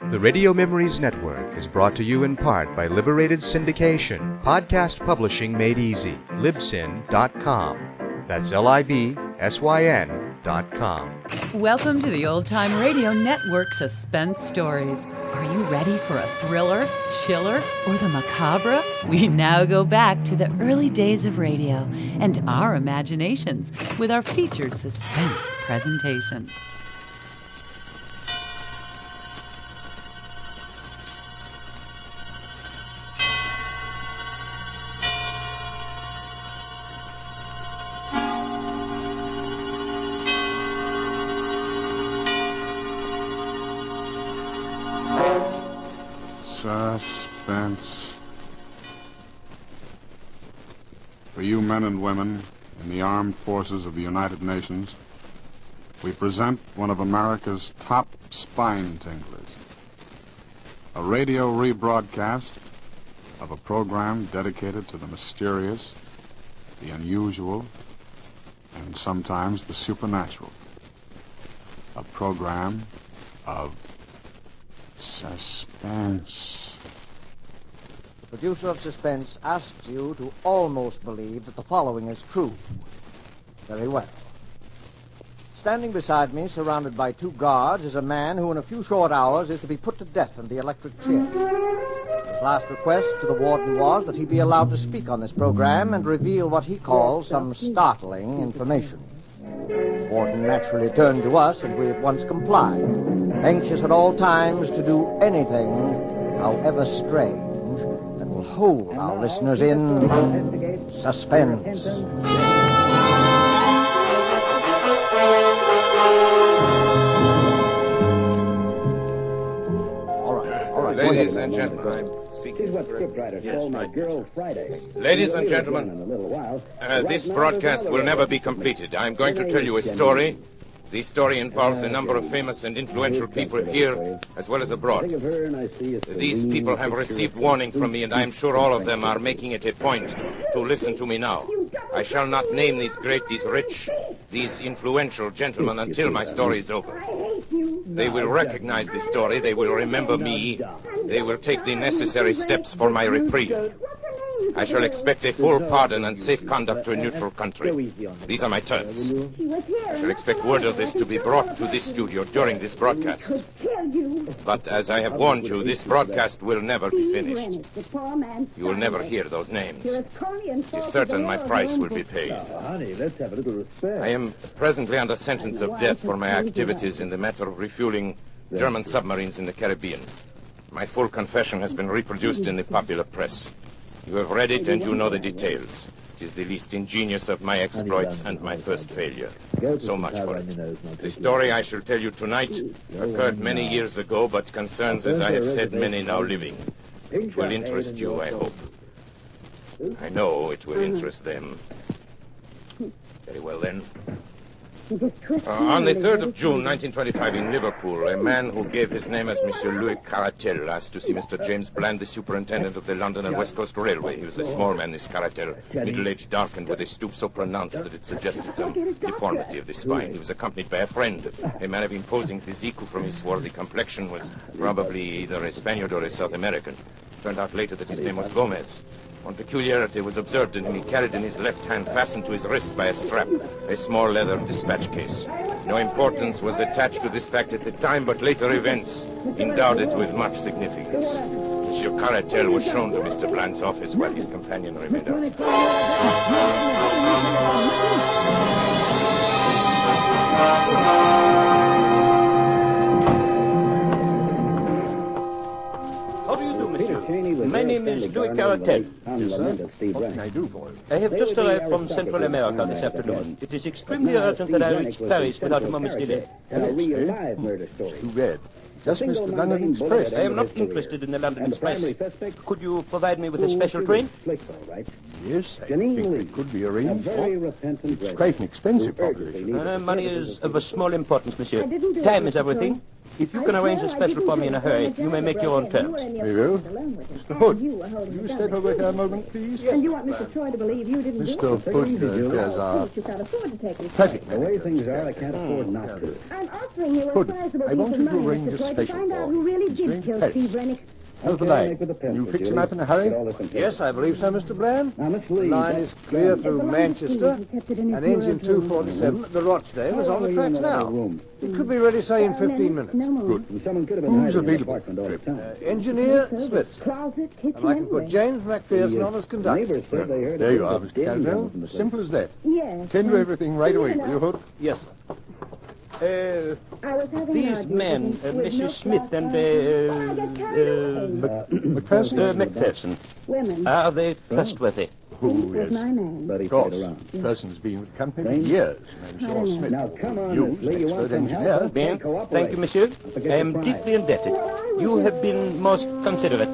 The Radio Memories Network is brought to you in part by Liberated Syndication, podcast publishing made easy, libsyn.com. That's LIBSYN.com. Welcome to the Old Time Radio Network Suspense Stories. Are you ready for a thriller, chiller, or the macabre? We now go back to the early days of radio and our imaginations with our featured suspense presentation. Suspense. For you men and women in the armed forces of the United Nations, we present one of America's top spine tinglers. A radio rebroadcast of a program dedicated to the mysterious, the unusual, and sometimes the supernatural. A program of suspense. The producer of Suspense asks you to almost believe that the following is true. Very well. Standing beside me, surrounded by two guards, is a man who in a few short hours is to be put to death in the electric chair. His last request to the warden was that he be allowed to speak on this program and reveal what he calls some startling information. The warden naturally turned to us, and we at once complied, anxious at all times to do anything, however strange, that will hold our listeners in suspense. All right. Ladies and gentlemen, I'm speaking. Ladies and gentlemen, this broadcast will never be completed. I'm going to tell you a story. The story involves a number of famous and influential people here as well as abroad. These people have received warning from me, and I'm sure all of them are making it a point to listen to me now. I shall not name these great, these rich, these influential gentlemen until my story is over. They will recognize the story. They will remember me. They will take the necessary steps for my reprieve. I shall expect a full pardon and safe conduct to a neutral country. These are my terms. I shall expect word of this to be brought to this studio during this broadcast. But as I have warned you, this broadcast will never be finished. You will never hear those names. It is certain my price will be paid. I am presently under sentence of death for my activities in the matter of refueling German submarines in the Caribbean. My full confession has been reproduced in the popular press. You have read it and you know the details. It is the least ingenious of my exploits and my first failure. So much for it. The story I shall tell you tonight occurred many years ago, but concerns, as I have said, many now living. It will interest you, I hope. I know it will interest them. Very well, then. On the 3rd of June, 1925, in Liverpool, a man who gave his name as Monsieur Louis Caratel asked to see Mr. James Bland, the superintendent of the London and West Coast Railway. He was a small man, this Caratel, middle-aged, darkened, with a stoop so pronounced that it suggested some deformity of the spine. He was accompanied by a friend, a man of imposing physique who, from his swarthy complexion, was probably either a Spaniard or a South American. It turned out later that his name was Gomez. One peculiarity was observed in him. He carried in his left hand, fastened to his wrist by a strap, a small leather dispatch case. No importance was attached to this fact at the time, but later events endowed it with much significance. Monsieur Caratel was shown to Mr. Bland's office while his companion remained outside. My name is Louis Caratel. What can I do for you? I have just arrived from Central America this afternoon. It is extremely urgent that I reach Paris without a moment's delay. Too bad. Just missed the London Express. I am not interested in the London Express. Could you provide me with a special train? Yes, I think it could be arranged. It's quite an expensive proposition. Money is of a small importance, monsieur. Time is everything. If you can arrange a special for me in a hurry, you may make your own terms. We will. Mr. Hood, will you step over here a moment, please? And you want Mr. Troy to believe you didn't do it? Mr. Hood, there's our You can't afford to take this. traffic The way manager. things are, I can't afford not to. I'm offering you a Hood, sizable I want piece you of to money, arrange Mr. a Troy, to special find out for who really He's did going to kill Paris. Steve Rennick. How's the Okay, line? make with the pencil, You fixing Julie. up in a hurry? Get all this in Yes, I believe so, Mr. Bland. Now, Miss The Lee, line is clear through It's a long Manchester, speed. He kept it in his and engine bureau drawer. 247 at the Rochdale is on the track now. Room. It could be ready, say, in 15 minutes. No more. Good. And someone could have been Who's hiding in the available? apartment all the time. Engineer Smith. Closet, kitchen, And I can put anywhere. James McPherson on as conductor. Neighbors said they heard There you a are, bit Mr. of din Caldwell. from the place. Simple as that. Yes. Tend to everything right away, will you, Hood? Yes, sir. I was having an These argument men, with him, with no Mrs. Smith clock and on. I get carried away. McPherson, Women. are they trustworthy? Oh, Was yes. my man. But he Of course. stayed around. Person's been with the company for James? years. I'm sure Smith. Now, come on, You, Miss Lee, you want expert some engineer. help? Bien, Cooperate. thank you, monsieur. Forget I am the prize. deeply indebted. You have been most considerate.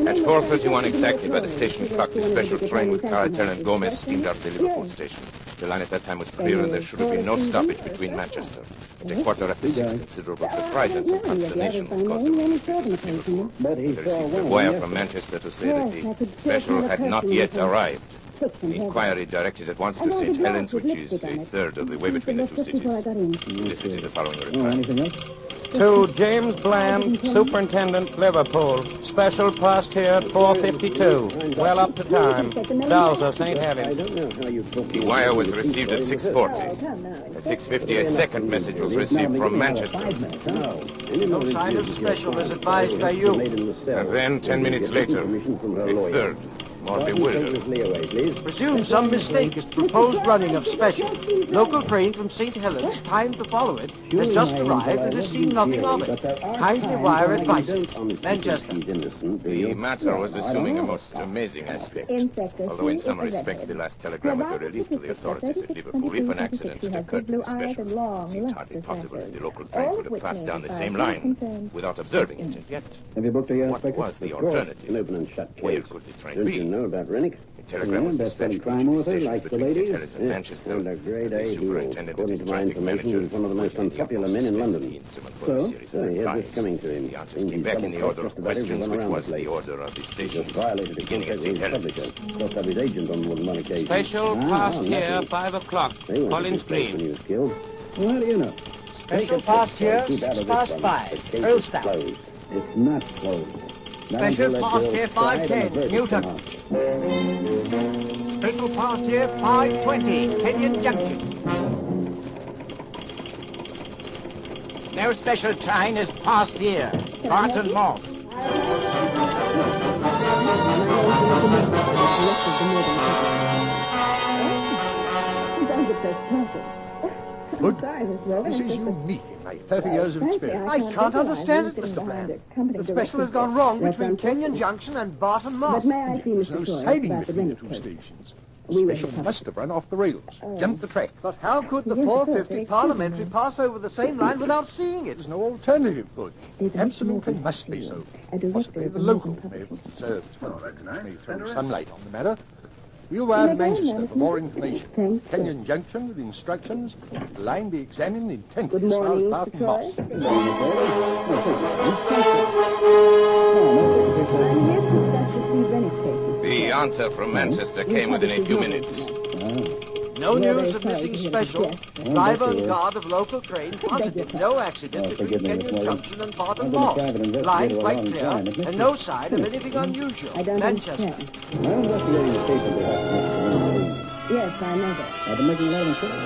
At 4:31 exactly by the station clock, the special train with Carretel and Gomez steamed out of the Liverpool station. The line at that time was clear and there should have been no stoppage between Manchester. At a quarter after 6, considerable surprise and some consternation was caused among the visitors at Liverpool. But he They saw received a one wire yesterday. from Manchester to say that the special had not yet arrived. The inquiry directed at once to St. Helens, which is a third of the way between the two cities. This is the following Oh, reply. anything else? To James Bland, Superintendent, Liverpool. Special passed here at 4:52. Well up to time. Dowser, St. I Helens. don't know how you booked The wire was received at 6:40. At 6:50, a second message was received from Manchester. No sign of special as advised by you. And then, 10 minutes later, a third, more bewildered. Presume some mistake is proposed running of special. Local train from St. Helens, timed to follow it, has just arrived and has seen nothing of it. Kindly wire advice. Manchester. The matter was assuming a most amazing aspect. Although in some respects the last telegram was a relief to the authorities at Liverpool, if an accident had occurred to the special, it seemed hardly possible that the local train could have passed down the same line without observing it. And yet, Have you booked her yet, what Inspector? was the Of course. alternative? An open and shut Where case. could the train Didn't you be? know about Rennick? A telegram was Best dispatched friend to crime the author, stations like the between St. ladies. Helens and Yeah. Manchester. And a great The age rule. superintendent and According his to my traffic information, manager he's one of the most were in the unpopular utmost men in suspense, London. the instrument for So, a series of here's this replies. coming to him. The answers Thinks came he's back in double the order of crossed just about questions, everyone which around was the the place. order of the Just stations, violated the beginning at contract St. with Helens. publisher. Crossed up his agent on one occasion. Special Ah, passed naturally. here, 5 o'clock. They weren't Collins in place when Green. he was killed. Well, how do you know? Special passed here, 6:05. Hillstown. It's not closed. Not Special until that passed girl's here, tried and a 5:10, verdict Newton. come out. Special passed here, 5:20, Kenyon Junction. No special train has passed here. Barton Moss. Don't get so startled. Good. I'm sorry, Miss Logan. This is unique in my 30 years of experience. I can't understand it, Mr. Bland. The special has gone wrong between Kenyon Junction and Barton Moss. But may I see There's Mr. no Troy siding about the between the Rennick two case? stations. We were Special in must have run off the rails, jumped the track. But how could the Here's the 450 filter. Parliamentary pass over the same line without seeing it? There's no alternative, Hood. There's a Absolutely mechanism must be here. so. A director Possibly of the the local London may have publishing. conserved funds, which may throw some light on the matter. We'll wire Manchester for more information. Thanks, sir. Kenyon Junction with instructions. The line be examined intently Good as far as morning, Mr. Barton Troy. Moss. The answer from Manchester came within a few minutes. No news of missing special. Driver and guard of local train positive. No accident between forgive me, Miss Kenyon Morgan. Junction and Barton I've been a Moss. private investigator Line a quite long clear time. It must and be- no sign of anything unusual. I don't Manchester. understand. I'm investigating the case of the house. Yes, I know that. I've been making a lot of inquiries.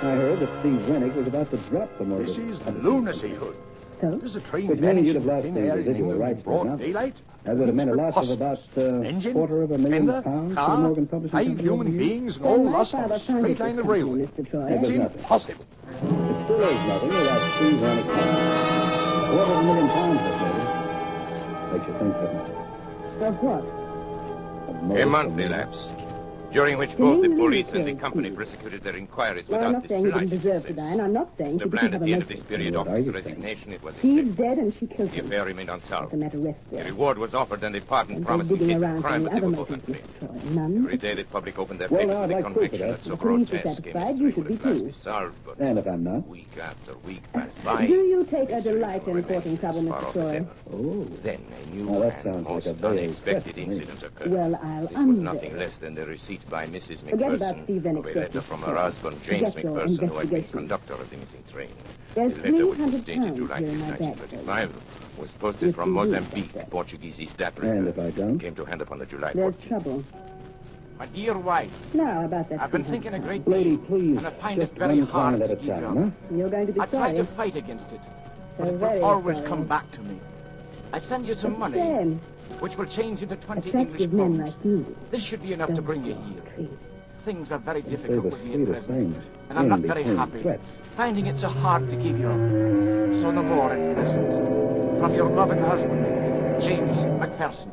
I heard that Steve Rennick was about to drop the mortgage. This is lunacy, Hood. So? Does a train But really, vanish you'd in have lost thin the air in residual England in rights broad now. daylight? That would have meant a It's loss of preposterous. about Engine, £250,000 tender, to the car, Morgan Publishing 5 Company human over here. beings and Then all my lost on father a founded straight this line of company, railway. Mr. Troy. That It's was nothing. impossible. It still is nothing without Steve Rennick. £250,000 has made. Makes you think, doesn't it? Of what? Of A Morgan month Publishing. elapsed. during which both the police and the company prosecuted their inquiries Well, I'm without not the saying he didn't slightest deserve to success. die, and I'm not saying The she plan didn't at have the a end of this motive. period of his resignation, it was He's accepted. dead, and she killed The him. affair remained unsolved. The matter rests The there. reward was offered and a pardon And promised they're in digging case of around for crime, any but they other were both motives, unclear. Mr. Troy. None. Every day the public opened their Well, papers I'd with the like proof of conviction that. that so The police are grotesque a satisfied. You mystery should would be at last too. be solved, but And if I'm not? week after week passed by. Do you take a Mysteries delight in remained courting trouble, as far Mr. off as Troy? ever. Oh. Then a new Well, that and sounds like most a very unexpected threat to me. incident occurred. Well, I'll This was nothing less than the receipt by Mrs. Forget about McPherson Steve Rennick's of a letter business. from her husband, James Forget your McPherson, who had been investigation. conductor of the missing train. There's The letter, which was 300 dated pounds July here in 5, my bag. 1935, was posted If from you do Mozambique, that. Portuguese East And Africa. if I don't? Came to hand upon the July There's 14th. trouble. My dear wife, Now, about that I've been 300 thinking a great Lady, deal, please, and I find just it very one hard planet to at a give time, up. huh? You're going to be I tried sorry. to fight against it, but So it very will always sorry. come back to me. I send you some It's a money, shame. which will change into 20 English Attractive men pounds. like you. This should be enough to don't bring you want here. trees. Things are very Say difficult the with me at sweetest present, things. and I'm not in very between happy. threats. Finding it so hard to give you up. So no more at present. From your loving husband, James McPherson.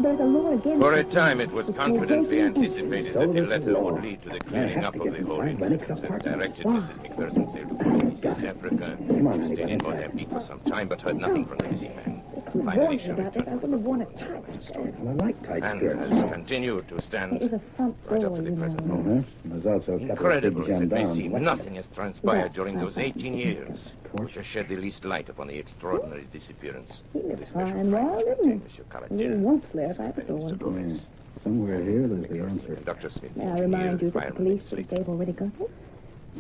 There's a law against For a it. time, it was It's confidently against anticipated that the letter would lead to the clearing up of the whole incident, as directed Mrs. McPherson sailed to Portuguese East Africa. She stayed in Mozambique for some time, but heard nothing from the missing man. Finally, she about it. I returned wouldn't have worn a with tie. the story, Well, I like tight and skirts. has continued to It stand was a front right door, up to the you present know. moment. There's also a couple Incredible of as it may down. seem, nothing has transpired during those 18 years which has shed the least light upon the extraordinary disappearance He of lived the special fine well, private didn't he? Monsieur You Caratier. won't flare if I ever saw one. Yeah. Somewhere here, there's the answer. Dr. Smith, May I remind you that the fireman, police sleep. think they've already got it?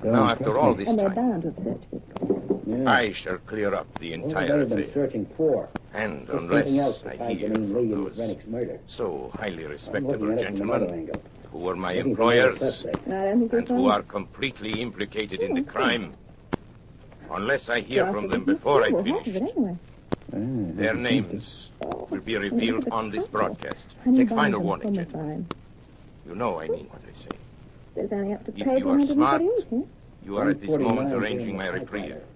Now, after all this And they're time, bound to have searched it. Yeah. I shall clear up the What entire have they been affair. searching for? And There's unless something else I besides hear the name from Lee and those Rennick's murder. so highly I'm respectable looking at it from another gentlemen angle. who were my Looking for another employers suspect. I don't think and you'll who find are completely implicated in the crime, unless I hear from them before I Well, finish, half of it anyway. their names will be revealed on this broadcast. Honey Take buns final and warning, summer gentlemen. fine. You know I mean what I say. There's only up to If page you are smart, 148, you are at this moment 149 arranging my here in the reprieve. typewriter.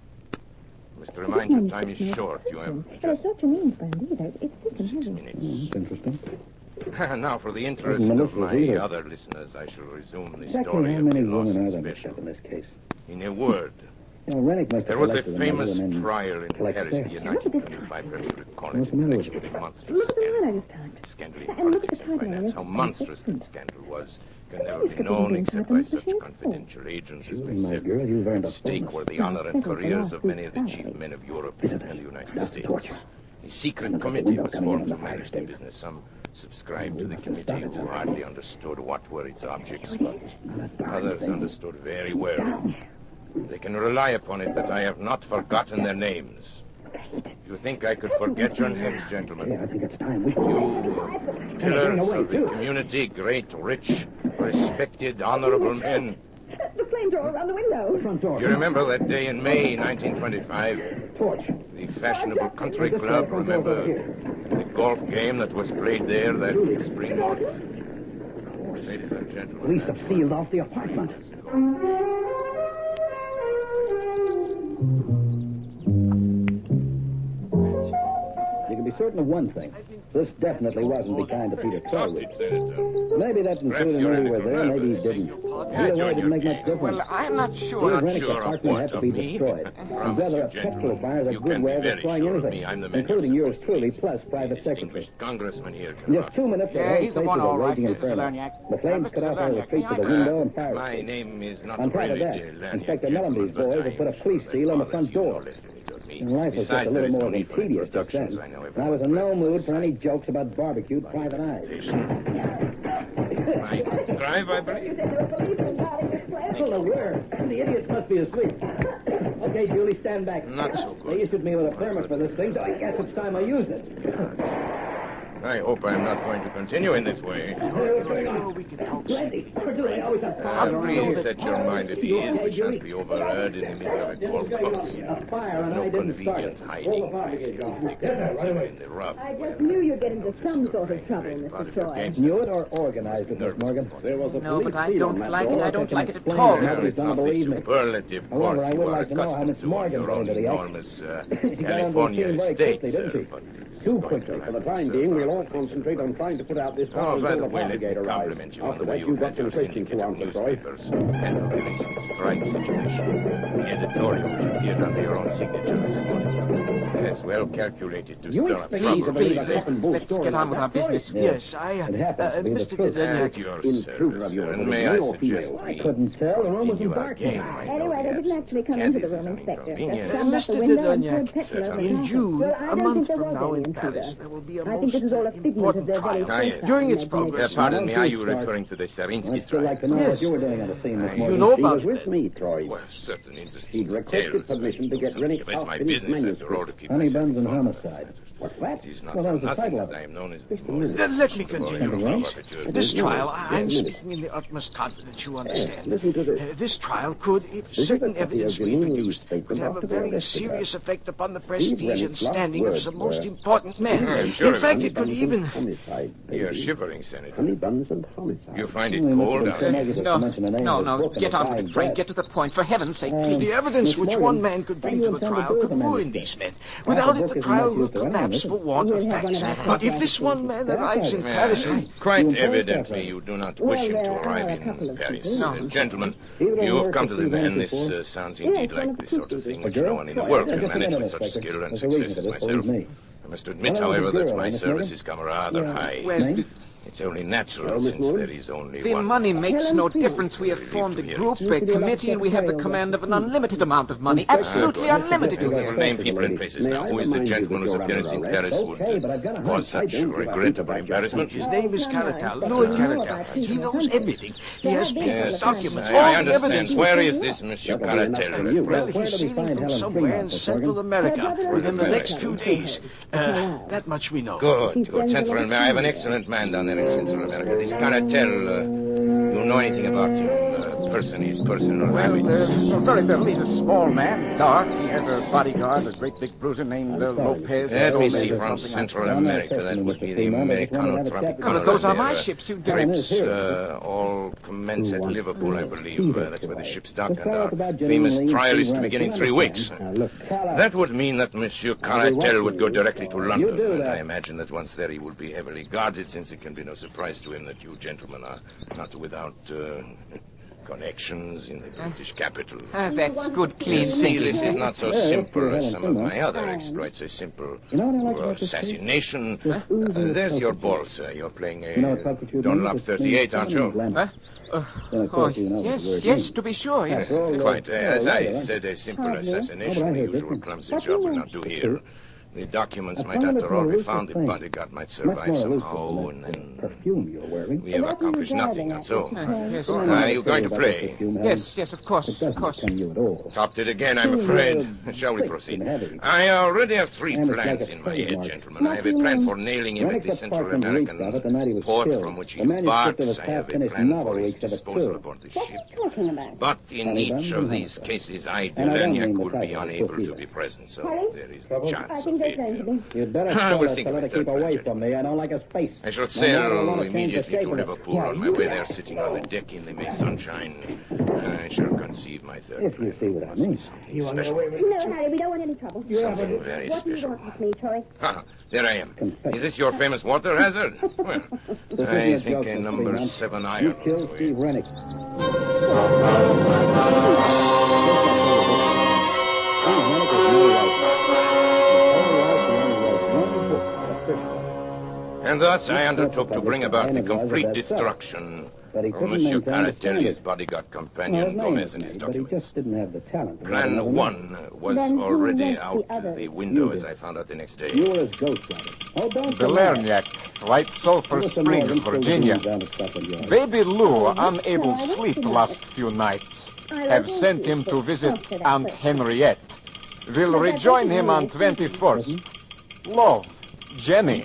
Must remind you, time is short. You have But it's just not your means, Brandy. It's thick and 6 heavy. minutes. It's interesting. Now, for the interest Doesn't of look my either. other listeners, I shall resume the Exactly story how of the many lost women are there mixed special. up in this case? In a word, You know, Rennick must have there was a collected the famous measure and then trial in collected Paris, the theirs. United Kingdom, I perhaps you recall it, What's the in matter with connection with a monstrous Look at the line I scandal. just typed. Scandal in And look at politics the and title. finance. How It's monstrous different. that scandal was can never This be could known be except type by on such machine. confidential agents as You, my myself. girl, you've earned a At stake bonus. were the honor and Settled the careers last of many of the week's chief salary. men of Europe Isn't and it? the United That's States. torture. A secret Look at the committee window was coming formed in to on the manage the fire business. Some subscribed to the Well, committee stop it, who all right. hardly understood what were its objects, but others understood very well. They can rely upon it that I have not forgotten their names. You think I could forget your names, gentlemen? Yeah, I think it's time. We You pillars of the community, great, rich, respected, honorable men. The flames are all around the window. front door. You remember that day in May 1925? Torch. The fashionable country This club, front door's over remember here. the golf game that was played there that spring morning? Ladies and gentlemen, Police have sealed off the apartment. You can be certain of one thing. This definitely wasn't the kind of Peter Troy Stop it, Senator. Maybe that Perhaps included you're when a we were little there, maybe he nervous. didn't. Yeah, Either way, it Junior didn't make much King. difference. Well, I'm not Steve sure. Rennick's sure of apartment what, had to of be me? destroyed. I And promise whether you, a petrol gentlemen, fire is a you good can way be of very destroying sure of anything, me. I'm the man including you're yours supposed to truly, be. plus private The secretary. distinguished congressman here In can just 2 minutes, the Yeah, whole he's the place one, was a all right, raging Mr. inferno. Lerniak. The flames Mr. cut off all the Lerniak, street to the may I- window and fire My escape. name is not On top of really that, Lerniak, Inspector gentlemen, Mellenby's but boys I have put a am police sure seal on the that front bothers you door. no less than it does me. And life was just Besides, a there little is more no than need for tedious just then. introductions. I know And I was in no everyone mood for present. any jokes about barbecued private eyes. My drive, I believe. Hold on, where? The idiots must be asleep. Okay, Julie, stand back. Not so good. They issued me with a permit for this thing, so I guess it's time I used it. I hope I'm not going to continue in this way. We can talk. Please set your mind at ease. We shan't be overheard in the middle of a golf course. There's no convenient hiding place here. The victims are in the rub. I just knew you'd get into some sort of trouble, Mr. Troy. Knew it or organized it, Miss Morgan? There was a No, but I police don't seal on like that it. door. I don't like it at Plain all. as Well, it's not the believe me. superlative However, course I you would are like to know how accustomed Miss to on Morgan your own voted the act. enormous He got on those California things very estate, quickly, didn't sir. he? But it's Too going to quickly. For have the to time serve being, we'll our all concentrate on trying to put out this Oh, by the way, let Watergate me arrive. compliment you on After the way that, you you've got had some your questions syndicate to of answer, Troy. newspapers handle the recent strike situation. The editorial which appeared under your own signature this morning. That's well calculated to stir up trouble. Please, let's get on with our business. Yes, Mr. At your service, sir, and may I suggest I we couldn't tell. The room was continue our dark game. tonight. I know Anyway, they the didn't absence actually of come into the caddies is room, an Inspector. inconvenience. They slammed up the window and poured petrol over the In carpet. June, Well, I a don't month think there from was now any in Paris, intruder. there will be a I think this is all a figment of important their very trial. yes. During its imagination. progress, Pardon me, are you referring to the Serinsky I'd still like to trial? know Yes. what you were doing on the scene, Miss You Morgan. know He about was it, with then? me, Troy. Well, certain interesting He'd requested details. permission to get Rennie It's my Kaufman's business after all to manuscript. keep Honey myself Buns and informed. Homicide. What's that? It is not Well, that for was the nothing title of that I it. am known as the Just a most... minute. Let me continue, please. provocateur. This trial, Yes, I'm yes. speaking in the utmost confidence, you understand. listen to this. This trial could, if This is certain a copy evidence of your we new produced, newspaper could have a Dr. very Valdez serious got. effect upon the These prestige and Rennie's last standing of words the most were, important men. I'm sure In fact, of it. it could even... Homicide, You're baby. shivering, Senator. Honey Buns and Homicide. You find it Only cold Mr. out there? Negative to mention the name of the book and Get the on with guy's it, Frank. death. Get to the point. For heaven's sake, The please. evidence Miss which Morgan, one man could bring what to do the you intend to trial do with could the ruin manuscript? these men. Half Without the it, book the isn't trial much will use to anyone, collapse is it? for want We'll of have one facts. of our But if photographs this one man arrives in Paris, Quite You evidently, impose you do not Well, wish him there to are arrive a couple in of Paris. people. No. Gentlemen, He was you have worth come to a the few man. men This before. sounds Yes, indeed one like of the the sort two of thing people. which no one in the Well, world just can a manage minute, with such Inspector. skill and There's a reason success as for this, believe myself. me. I must admit, Well, however, the that girl, my Miss services come rather Yeah. high. Well, It's only natural Well, Miss since Morgan? there is only the one. money makes Tell him no please. difference. We have Relief formed to a hear group, it. a committee, and we have the command of an unlimited amount of money. Absolutely unlimited, you We'll hear. name people and places now. Who is the gentleman whose appearance in Paris would cause such regrettable embarrassment? his name is Caratal, Louis Caratal. He knows everything. He has papers, Yes, documents, I all the understand. evidence. Where is this Monsieur Caratel? Well, he's sailing from somewhere in Central America within the next 2 days. That much we know. Good. Central America. I have an excellent man down there in Central America. This Caratel, you know anything about him? His personal habits? Very little. He's a small man, dark. He has a bodyguard, a great big bruiser named Lopez. Let me see, from Central America. That would be the Americano Tropicana. Those are my ships. You don't. Trips all commence at Liverpool, I believe. That's where the ship's dock, and our famous trial is to begin in 3 weeks. That would mean that Monsieur Caratel would go directly to London, and I imagine that once there he will be heavily guarded, since it can be no surprise to him that you gentlemen are not without connections in the British capital. That's good, clean You see, thinking. this is not so simple as some of my other exploits. A simple assassination. There's your ball, sir. You're playing a Dunlop 38, aren't you? Huh? Oh, yes, to be sure, yes. Quite. As I said, a simple assassination. The usual clumsy job will not do here. The documents might, after all, be found. The bodyguard might survive somehow, and then we have accomplished nothing, not so. Yes, Are you going to play? yes, of course. Topped it again, I'm afraid. Shall we proceed? I already have 3 plans in my head, gentlemen. I have a plan for nailing him at the Central American port from which he embarks. I have a plan for his disposal aboard the ship. But in each of these cases, I, Delaniac, will be unable to be present, so there is the chance of failure. I will think of a third plan, gentlemen. I shall sail immediately to Liverpool. On my way there, sitting on the deck in the May sunshine, I shall conceive my third plan. It must be something special. No, Harry, we don't want any trouble. Something very What do you special. want with me, Troy? Ah, there I am. Is this your famous water hazard? Well, I think a number 7 iron. Kill Steve Rennick. And thus I undertook to bring about the complete destruction of Monsieur Caratel, his bodyguard companion, Gomez, and his documents. Plan 1 was already out the window, as I found out the next day. Belerniak, White Sulphur Springs, Virginia. Baby Lou, unable to sleep last few nights, have sent him to visit Aunt Henriette. Will rejoin him on 21st. Love, Jenny.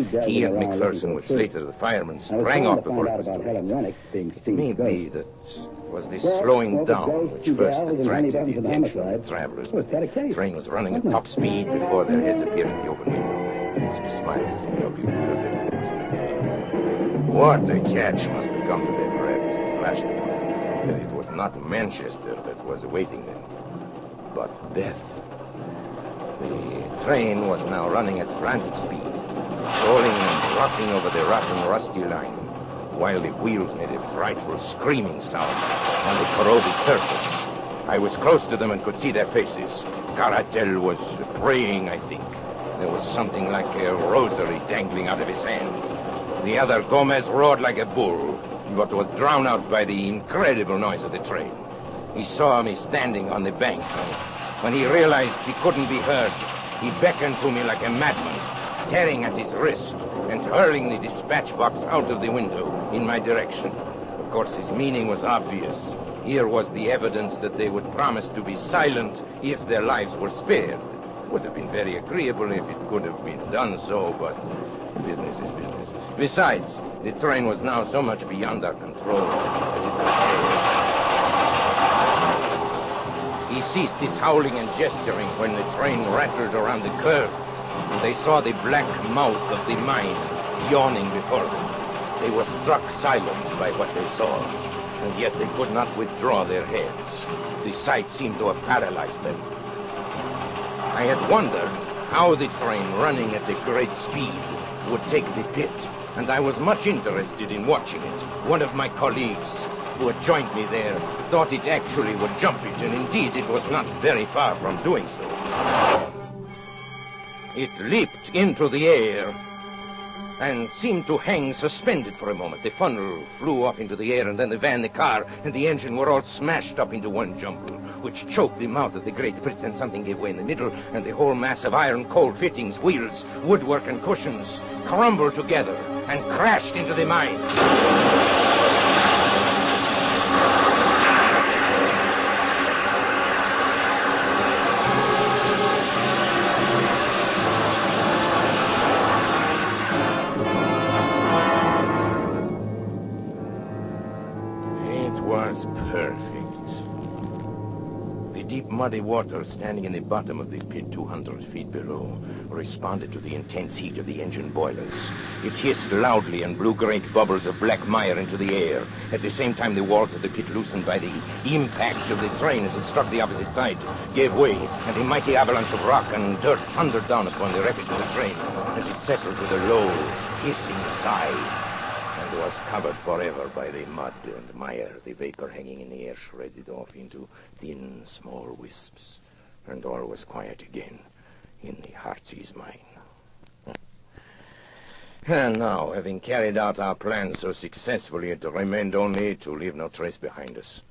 He and McPherson with Slater, the fireman, sprang off before it was too late. It may be that was the slowing down which first attracted the attention of the travelers. But the train was running at top speed before their heads appeared at the open window. Mr. Smiled as he W. perfect instant. What a catch must have come to their breath as it flashed upon them, that it was not Manchester that was awaiting them, but death. The train was now running at frantic speed, rolling and rocking over the rotten, rusty line, while the wheels made a frightful screaming sound on the corroded surface. I was close to them and could see their faces. Caratel was praying, I think. There was something like a rosary dangling out of his hand. The other, Gomez, roared like a bull, but was drowned out by the incredible noise of the train. He saw me standing on the bank, and when he realized he couldn't be heard, he beckoned to me like a madman, tearing at his wrist and hurling the dispatch box out of the window in my direction. Of course, his meaning was obvious. Here was the evidence that they would promise to be silent if their lives were spared. It would have been very agreeable if it could have been done so, but business is business. Besides, the train was now so much beyond our control as it was. He ceased his howling and gesturing when the train rattled around the curve, and they saw the black mouth of the mine yawning before them. They were struck silent by what they saw, and yet they could not withdraw their heads. The sight seemed to have paralyzed them. I had wondered how the train running at a great speed would take the pit, and I was much interested in watching it. One of my colleagues who had joined me there thought it actually would jump it, and indeed it was not very far from doing so. It leaped into the air and seemed to hang suspended for a moment. The funnel flew off into the air, and then the van, the car, and the engine were all smashed up into one jumble, which choked the mouth of the Great Pit, and something gave way in the middle, and the whole mass of iron, coal fittings, wheels, woodwork, and cushions crumbled together and crashed into the mine. Perfect. The deep muddy water standing in the bottom of the pit 200 feet below responded to the intense heat of the engine boilers. It hissed loudly and blew great bubbles of black mire into the air. At the same time, the walls of the pit, loosened by the impact of the train as it struck the opposite side, gave way, and a mighty avalanche of rock and dirt thundered down upon the wreckage of the train as it settled with a low, hissing sigh, and was covered forever by the mud and mire. The vapor hanging in the air shredded off into thin, small wisps, and all was quiet again in the Heartsease mine. And now, having carried out our plan so successfully, it remained only to leave no trace behind us.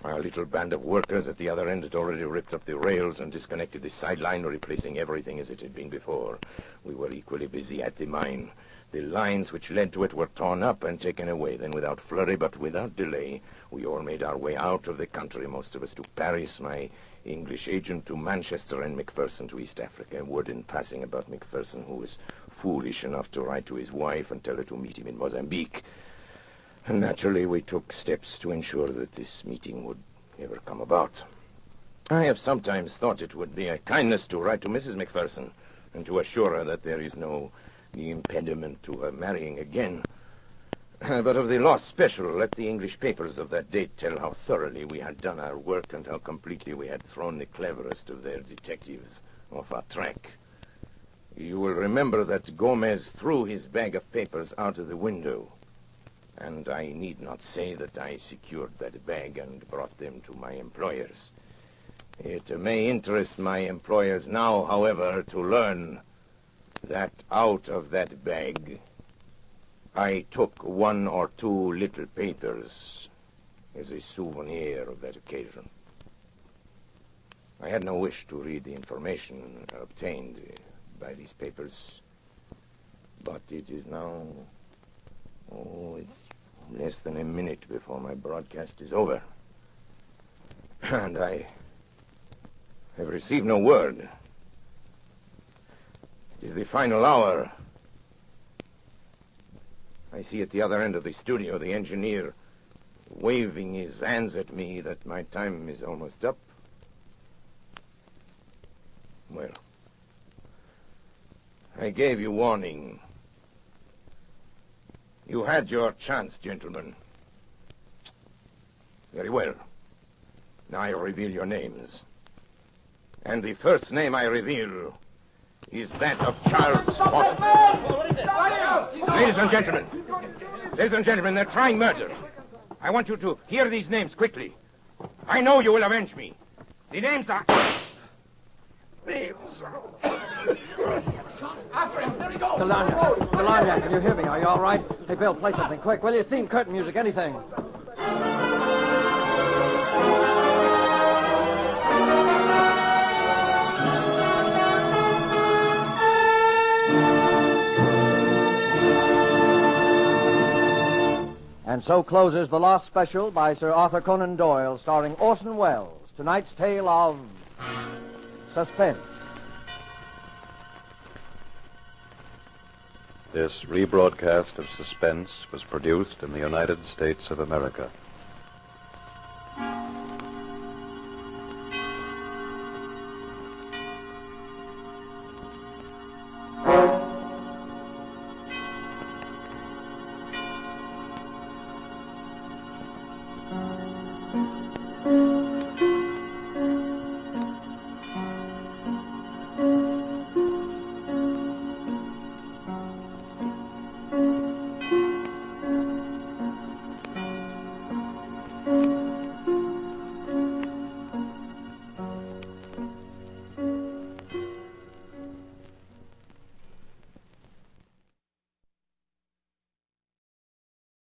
Our little band of workers at the other end had already ripped up the rails and disconnected the sideline, replacing everything as it had been before. We were equally busy at the mine. The lines which led to it were torn up and taken away. Then, without flurry but without delay, we all made our way out of the country, most of us to Paris, my English agent to Manchester, and Macpherson to East Africa. Word in passing about Macpherson, who was foolish enough to write to his wife and tell her to meet him in Mozambique. And naturally, we took steps to ensure that this meeting would ever come about. I have sometimes thought it would be a kindness to write to Mrs. Macpherson and to assure her that there is no impediment to her marrying again. But of the lost special, let the English papers of that date tell how thoroughly we had done our work and how completely we had thrown the cleverest of their detectives off our track. You will remember that Gomez threw his bag of papers out of the window, and I need not say that I secured that bag and brought them to my employers. It may interest my employers now, however, to learn that out of that bag I took one or two little papers as a souvenir of that occasion. I had no wish to read the information obtained by these papers, but it is now, it's less than a minute before my broadcast is over, and I have received no word. It is the final hour. I see at the other end of the studio the engineer waving his hands at me that my time is almost up. Well, I gave you warning. You had your chance, gentlemen. Very well. Now I reveal your names. And the first name I reveal is that of Charles Watson. Ladies and gentlemen, they're trying murder. I want you to hear these names quickly. I know you will avenge me. The names are... Delania, can you hear me? Are you all right? Hey, Bill, play something quick, will you? Theme, curtain music, anything. And so closes the Lost Special by Sir Arthur Conan Doyle, starring Orson Welles. Tonight's tale of Suspense. This rebroadcast of Suspense was produced in the United States of America.